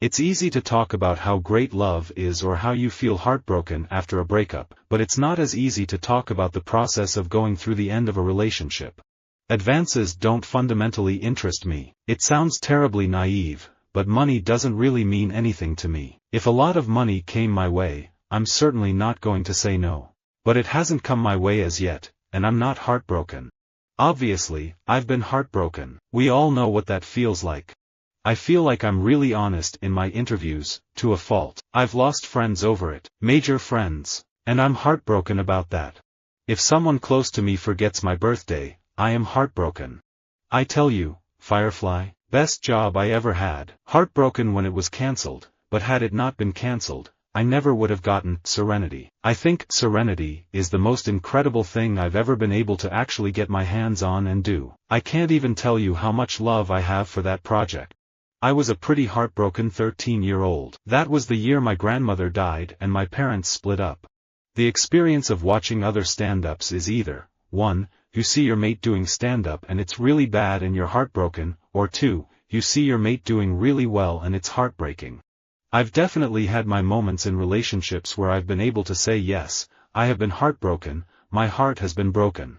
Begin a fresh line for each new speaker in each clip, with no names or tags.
It's easy to talk about how great love is or how you feel heartbroken after a breakup, but it's not as easy to talk about the process of going through the end of a relationship. Advances don't fundamentally interest me. It sounds terribly naive, but money doesn't really mean anything to me. If a lot of money came my way, I'm certainly not going to say no. But it hasn't come my way as yet, and I'm not heartbroken. Obviously, I've been heartbroken. We all know what that feels like. I feel like I'm really honest in my interviews, to a fault. I've lost friends over it, major friends, and I'm heartbroken about that. If someone close to me forgets my birthday, I am heartbroken. I tell you, Firefly, best job I ever had. Heartbroken when it was cancelled, but had it not been cancelled, I never would have gotten Serenity. I think Serenity is the most incredible thing I've ever been able to actually get my hands on and do. I can't even tell you how much love I have for that project. I was a pretty heartbroken 13-year-old. That was the year my grandmother died and my parents split up. The experience of watching other stand-ups is either, 1, you see your mate doing stand-up and it's really bad and you're heartbroken, or 2, you see your mate doing really well and it's heartbreaking. I've definitely had my moments in relationships where I've been able to say yes, I have been heartbroken, my heart has been broken.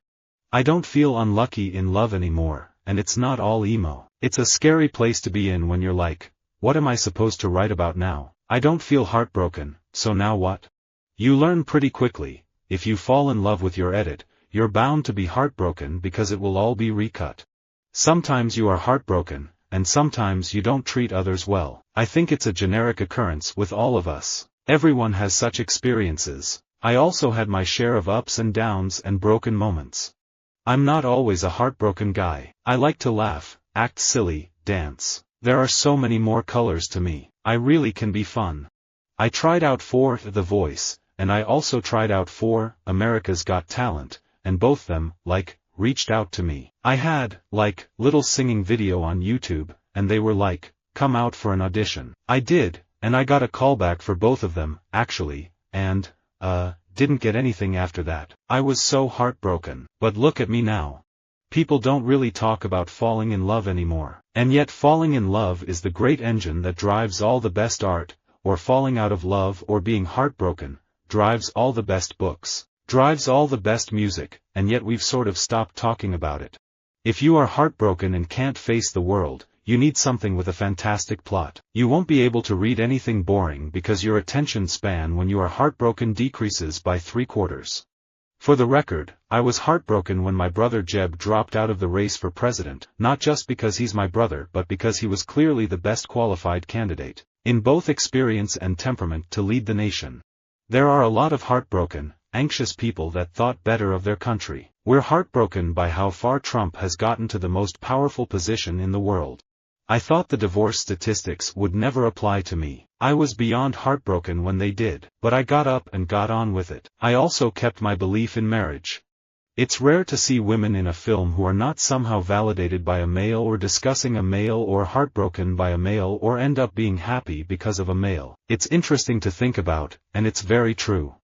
I don't feel unlucky in love anymore, and it's not all emo. It's a scary place to be in when you're like, what am I supposed to write about now? I don't feel heartbroken, so now what? You learn pretty quickly, if you fall in love with your edit, you're bound to be heartbroken because it will all be recut. Sometimes you are heartbroken, and sometimes you don't treat others well. I think it's a generic occurrence with all of us. Everyone has such experiences. I also had my share of ups and downs and broken moments. I'm not always a heartbroken guy. I like to laugh, act silly, dance. There are so many more colors to me. I really can be fun. I tried out for The Voice, and I also tried out for America's Got Talent, and both them, reached out to me. I had, little singing video on YouTube, and they were like, come out for an audition. I did, and I got a callback for both of them, actually, and, didn't get anything after that. I was so heartbroken. But look at me now. People don't really talk about falling in love anymore. And yet falling in love is the great engine that drives all the best art, or falling out of love or being heartbroken, drives all the best books, drives all the best music, and yet we've sort of stopped talking about it. If you are heartbroken and can't face the world, you need something with a fantastic plot. You won't be able to read anything boring because your attention span when you are heartbroken decreases by 3/4. For the record, I was heartbroken when my brother Jeb dropped out of the race for president, not just because he's my brother but because he was clearly the best qualified candidate, in both experience and temperament to lead the nation. There are a lot of heartbroken, anxious people that thought better of their country. We're heartbroken by how far Trump has gotten to the most powerful position in the world. I thought the divorce statistics would never apply to me. I was beyond heartbroken when they did, but I got up and got on with it. I also kept my belief in marriage. It's rare to see women in a film who are not somehow validated by a male or discussing a male or heartbroken by a male or end up being happy because of a male. It's interesting to think about, and it's very true.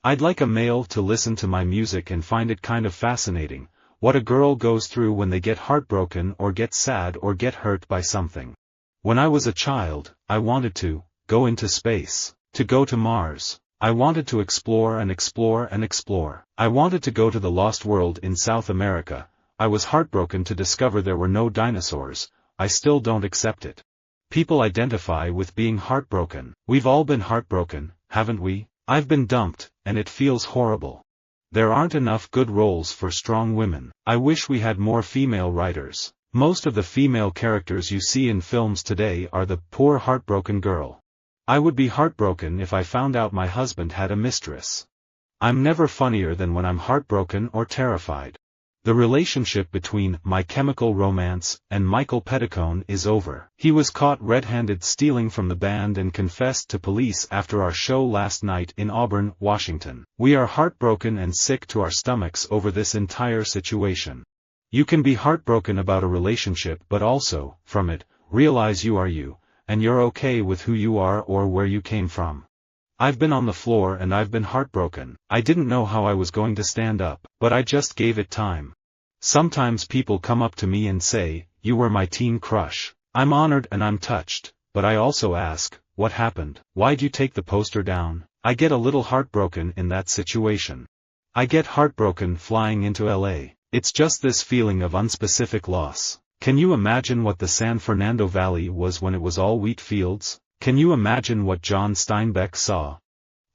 I'd like a male to listen to my music and find it kind of fascinating, what a girl goes through when they get heartbroken or get sad or get hurt by something. When I was a child, I wanted to go into space, to go to Mars. I wanted to explore and explore and explore. I wanted to go to the Lost World in South America. I was heartbroken to discover there were no dinosaurs. I still don't accept it. People identify with being heartbroken. We've all been heartbroken, haven't we? I've been dumped, and it feels horrible. There aren't enough good roles for strong women. I wish we had more female writers. Most of the female characters you see in films today are the poor heartbroken girl. I would be heartbroken if I found out my husband had a mistress. I'm never funnier than when I'm heartbroken or terrified. The relationship between My Chemical Romance and Michael Petticone is over. He was caught red-handed stealing from the band and confessed to police after our show last night in Auburn, Washington. We are heartbroken and sick to our stomachs over this entire situation. You can be heartbroken about a relationship but also, from it, realize you are you, and you're okay with who you are or where you came from. I've been on the floor and I've been heartbroken. I didn't know how I was going to stand up, but I just gave it time. Sometimes people come up to me and say, "You were my teen crush." I'm honored and I'm touched, but I also ask, what happened? Why'd you take the poster down? I get a little heartbroken in that situation. I get heartbroken flying into LA. It's just this feeling of unspecific loss. Can you imagine what the San Fernando Valley was when it was all wheat fields? Can you imagine what John Steinbeck saw?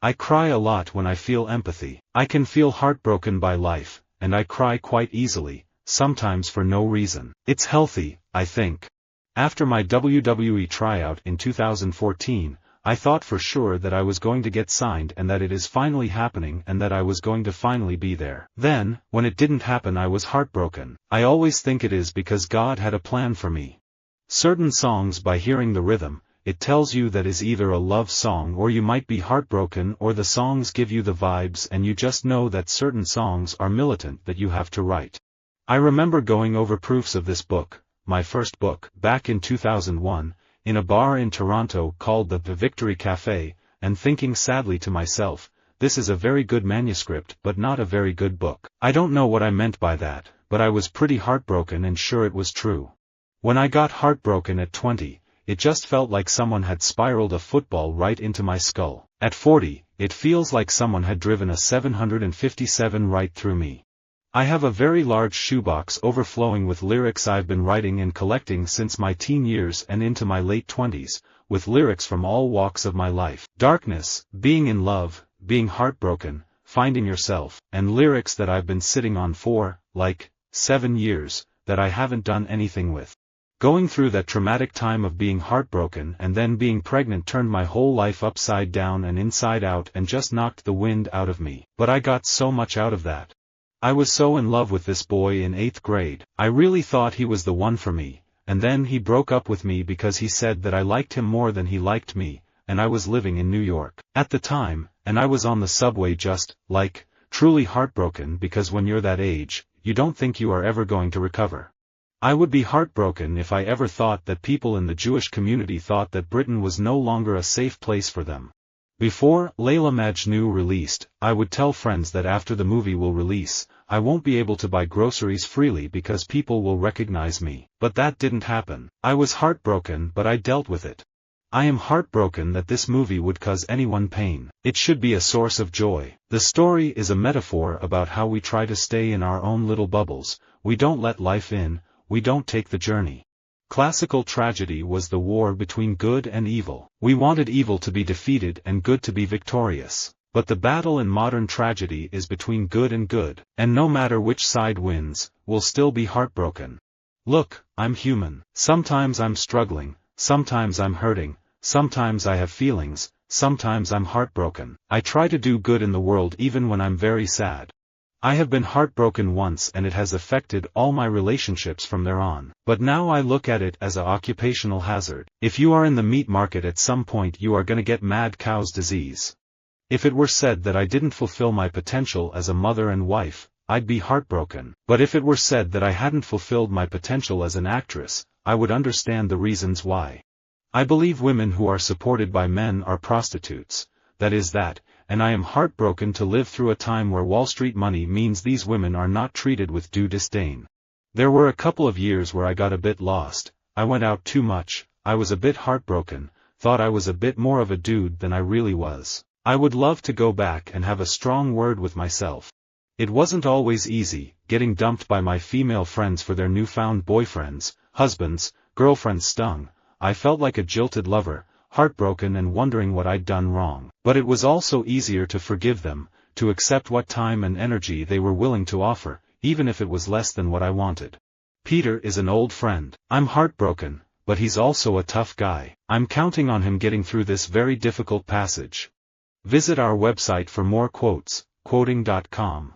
I cry a lot when I feel empathy. I can feel heartbroken by life, and I cry quite easily, sometimes for no reason. It's healthy, I think. After my WWE tryout in 2014, I thought for sure that I was going to get signed and that it is finally happening and that I was going to finally be there. Then, when it didn't happen, I was heartbroken. I always think it is because God had a plan for me. Certain songs, by hearing the rhythm, it tells you that is either a love song or you might be heartbroken, or the songs give you the vibes and you just know that certain songs are militant that you have to write. I remember going over proofs of this book, my first book, back in 2001, in a bar in Toronto called the Victory Cafe, and thinking sadly to myself, this is a very good manuscript but not a very good book. I don't know what I meant by that, but I was pretty heartbroken and sure it was true. When I got heartbroken at 20, it just felt like someone had spiraled a football right into my skull. At 40, it feels like someone had driven a 757 right through me. I have a very large shoebox overflowing with lyrics I've been writing and collecting since my teen years and into my late 20s, with lyrics from all walks of my life. Darkness, being in love, being heartbroken, finding yourself, and lyrics that I've been sitting on for, like, 7 years, that I haven't done anything with. Going through that traumatic time of being heartbroken and then being pregnant turned my whole life upside down and inside out and just knocked the wind out of me. But I got so much out of that. I was so in love with this boy in 8th grade. I really thought he was the one for me, and then he broke up with me because he said that I liked him more than he liked me, and I was living in New York at the time, and I was on the subway just, like, truly heartbroken because when you're that age, you don't think you are ever going to recover. I would be heartbroken if I ever thought that people in the Jewish community thought that Britain was no longer a safe place for them. Before Layla Majnun released, I would tell friends that after the movie will release, I won't be able to buy groceries freely because people will recognize me. But that didn't happen. I was heartbroken, but I dealt with it. I am heartbroken that this movie would cause anyone pain. It should be a source of joy. The story is a metaphor about how we try to stay in our own little bubbles, we don't let life in, we don't take the journey. Classical tragedy was the war between good and evil. We wanted evil to be defeated and good to be victorious. But the battle in modern tragedy is between good, and no matter which side wins, we'll still be heartbroken. Look, I'm human. Sometimes I'm struggling, sometimes I'm hurting, sometimes I have feelings, sometimes I'm heartbroken. I try to do good in the world even when I'm very sad. I have been heartbroken once and it has affected all my relationships from there on. But now I look at it as an occupational hazard. If you are in the meat market at some point you are gonna get mad cow's disease. If it were said that I didn't fulfill my potential as a mother and wife, I'd be heartbroken. But if it were said that I hadn't fulfilled my potential as an actress, I would understand the reasons why. I believe women who are supported by men are prostitutes, and I am heartbroken to live through a time where Wall Street money means these women are not treated with due disdain. There were a couple of years where I got a bit lost, I went out too much, I was a bit heartbroken, thought I was a bit more of a dude than I really was. I would love to go back and have a strong word with myself. It wasn't always easy, getting dumped by my female friends for their newfound boyfriends, husbands, girlfriends stung. I felt like a jilted lover, heartbroken and wondering what I'd done wrong. But it was also easier to forgive them, to accept what time and energy they were willing to offer, even if it was less than what I wanted. Peter is an old friend. I'm heartbroken, but he's also a tough guy. I'm counting on him getting through this very difficult passage. Visit our website for more quotes, quoting.com.